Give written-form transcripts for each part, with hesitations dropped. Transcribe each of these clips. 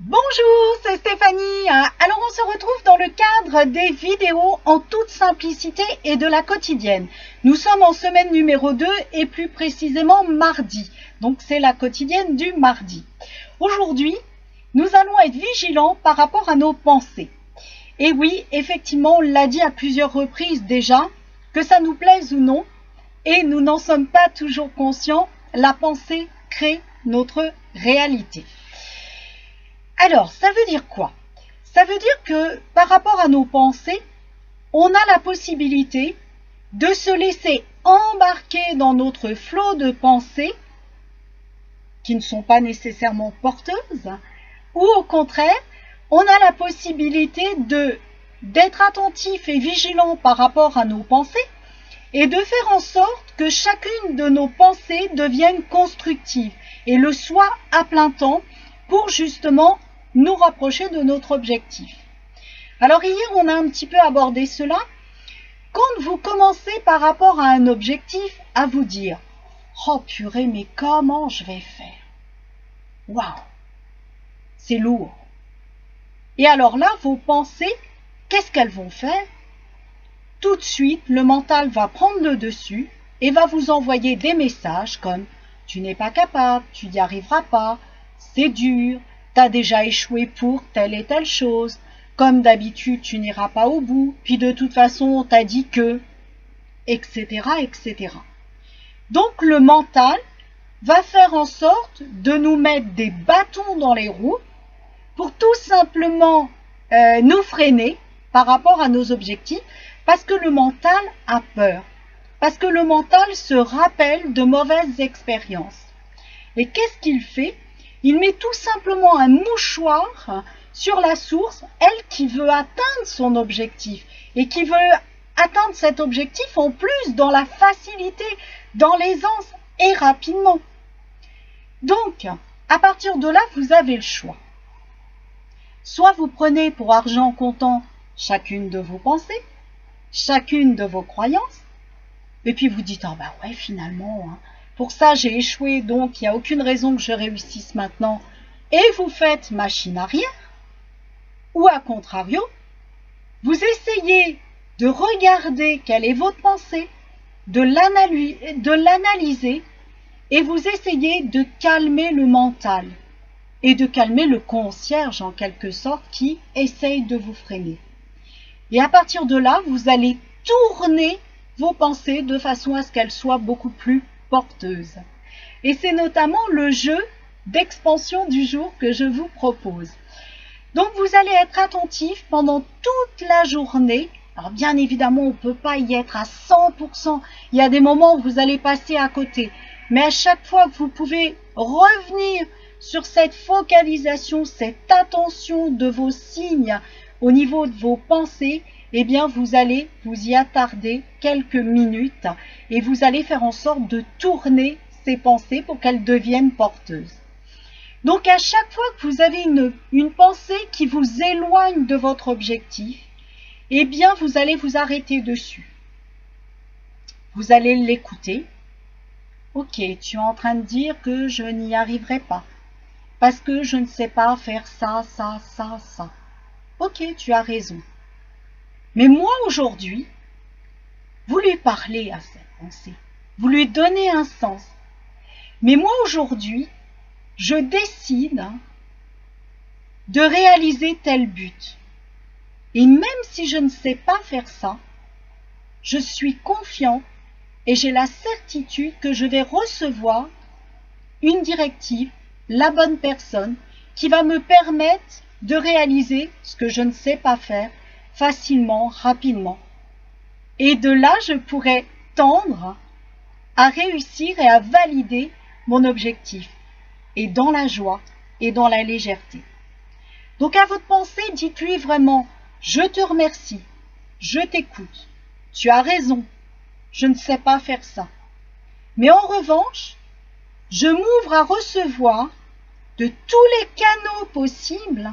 Bonjour, c'est Stéphanie. Alors on se retrouve dans le cadre des vidéos en toute simplicité et de la quotidienne. Nous sommes en semaine numéro 2 et plus précisément mardi. Donc c'est la quotidienne du mardi. Aujourd'hui, nous allons être vigilants par rapport à nos pensées. Et oui, effectivement, on l'a dit à plusieurs reprises déjà, que ça nous plaise ou non, et nous n'en sommes pas toujours conscients, la pensée crée notre réalité. Alors, ça veut dire quoi? Ça veut dire que par rapport à nos pensées, on a la possibilité de se laisser embarquer dans notre flot de pensées qui ne sont pas nécessairement porteuses, ou au contraire, on a la possibilité d'être attentif et vigilant par rapport à nos pensées et de faire en sorte que chacune de nos pensées devienne constructive et le soit à plein temps pour justement nous rapprocher de notre objectif. Alors hier, on a un petit peu abordé cela. Quand vous commencez par rapport à un objectif à vous dire « Oh purée, mais comment je vais faire ?» Waouh, c'est lourd. Et alors là, vos pensées, qu'est-ce qu'elles vont faire? Tout de suite, le mental va prendre le dessus et va vous envoyer des messages comme « Tu n'es pas capable, tu n'y arriveras pas, c'est dur, t'as déjà échoué pour telle et telle chose, comme d'habitude tu n'iras pas au bout, puis de toute façon on t'a dit que, etc., etc. » Donc le mental va faire en sorte de nous mettre des bâtons dans les roues pour tout simplement nous freiner par rapport à nos objectifs, parce que le mental a peur, parce que le mental se rappelle de mauvaises expériences. Et qu'est-ce qu'il fait? Il met tout simplement un mouchoir sur la source, elle qui veut atteindre son objectif et qui veut atteindre cet objectif en plus dans la facilité, dans l'aisance et rapidement. Donc, à partir de là, vous avez le choix. Soit vous prenez pour argent comptant chacune de vos pensées, chacune de vos croyances, et puis vous dites « Ah bah ouais, finalement, hein, pour ça j'ai échoué, donc il n'y a aucune raison que je réussisse maintenant », et vous faites machine arrière. Ou à contrario, vous essayez de regarder quelle est votre pensée, de l'analyser, et vous essayez de calmer le mental et de calmer le concierge en quelque sorte qui essaye de vous freiner. Et à partir de là, vous allez tourner vos pensées de façon à ce qu'elles soient beaucoup plus porteuses. Et c'est notamment le jeu d'expansion du jour que je vous propose. Donc vous allez être attentif pendant toute la journée. Alors bien évidemment, on ne peut pas y être à 100%. Il y a des moments où vous allez passer à côté. Mais à chaque fois que vous pouvez revenir sur cette focalisation, cette attention de vos signes au niveau de vos pensées, eh bien vous allez vous y attarder quelques minutes et vous allez faire en sorte de tourner ces pensées pour qu'elles deviennent porteuses. Donc à chaque fois que vous avez une pensée qui vous éloigne de votre objectif, eh bien vous allez vous arrêter dessus. Vous allez l'écouter. Ok, tu es en train de dire que je n'y arriverai pas, parce que je ne sais pas faire ça, ça, ça, ça. Ok, tu as raison. Mais moi aujourd'hui, vous lui parlez à cette pensée, vous lui donnez un sens. Mais moi aujourd'hui, je décide de réaliser tel but. Et même si je ne sais pas faire ça, je suis confiant et j'ai la certitude que je vais recevoir une directive, la bonne personne, qui va me permettre de réaliser ce que je ne sais pas faire facilement, rapidement. Et de là, je pourrais tendre à réussir et à valider mon objectif. Et dans la joie et dans la légèreté. Donc à votre pensée, dites-lui vraiment « Je te remercie, je t'écoute, tu as raison, je ne sais pas faire ça. Mais en revanche, je m'ouvre à recevoir de tous les canaux possibles,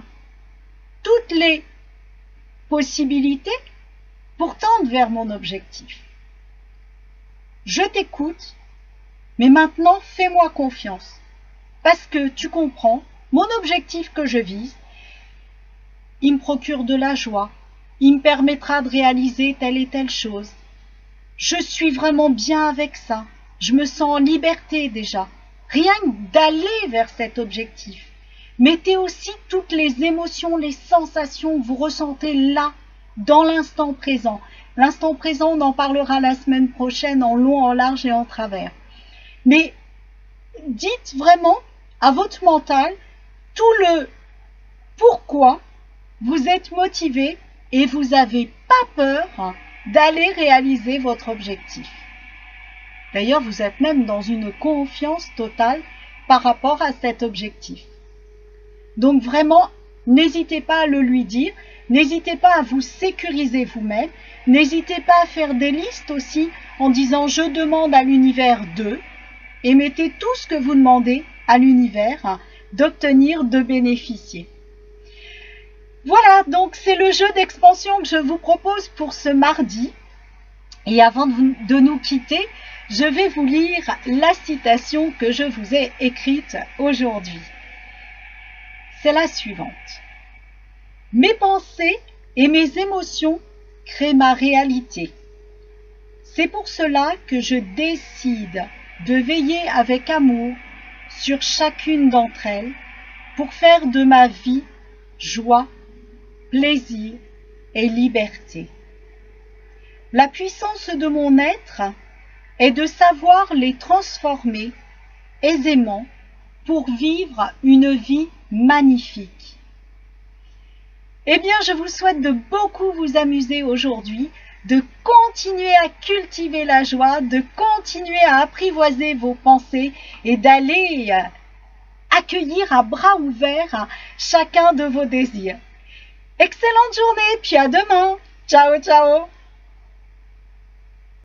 toutes les possibilités pour tendre vers mon objectif. Je t'écoute, mais maintenant fais-moi confiance. Parce que tu comprends, mon objectif que je vise, il me procure de la joie, il me permettra de réaliser telle et telle chose. Je suis vraiment bien avec ça, je me sens en liberté déjà, rien que d'aller vers cet objectif. Mettez aussi toutes les émotions, les sensations que vous ressentez là, dans l'instant présent. L'instant présent, on en parlera la semaine prochaine en long, en large et en travers. Mais dites vraiment à votre mental tout le pourquoi vous êtes motivé et vous n'avez pas peur d'aller réaliser votre objectif. D'ailleurs, vous êtes même dans une confiance totale par rapport à cet objectif. Donc vraiment, n'hésitez pas à le lui dire, n'hésitez pas à vous sécuriser vous-même, n'hésitez pas à faire des listes aussi en disant « je demande à l'univers de » et mettez tout ce que vous demandez à l'univers d'obtenir, de bénéficier. Voilà, donc c'est le jeu d'expansion que je vous propose pour ce mardi. Et avant de nous quitter, je vais vous lire la citation que je vous ai écrite aujourd'hui. C'est la suivante. Mes pensées et mes émotions créent ma réalité. C'est pour cela que je décide de veiller avec amour sur chacune d'entre elles pour faire de ma vie joie, plaisir et liberté. La puissance de mon être est de savoir les transformer aisément pour vivre une vie magnifique. Eh bien, je vous souhaite de beaucoup vous amuser aujourd'hui, de continuer à cultiver la joie, de continuer à apprivoiser vos pensées et d'aller accueillir à bras ouverts chacun de vos désirs. Excellente journée, puis à demain. Ciao, ciao.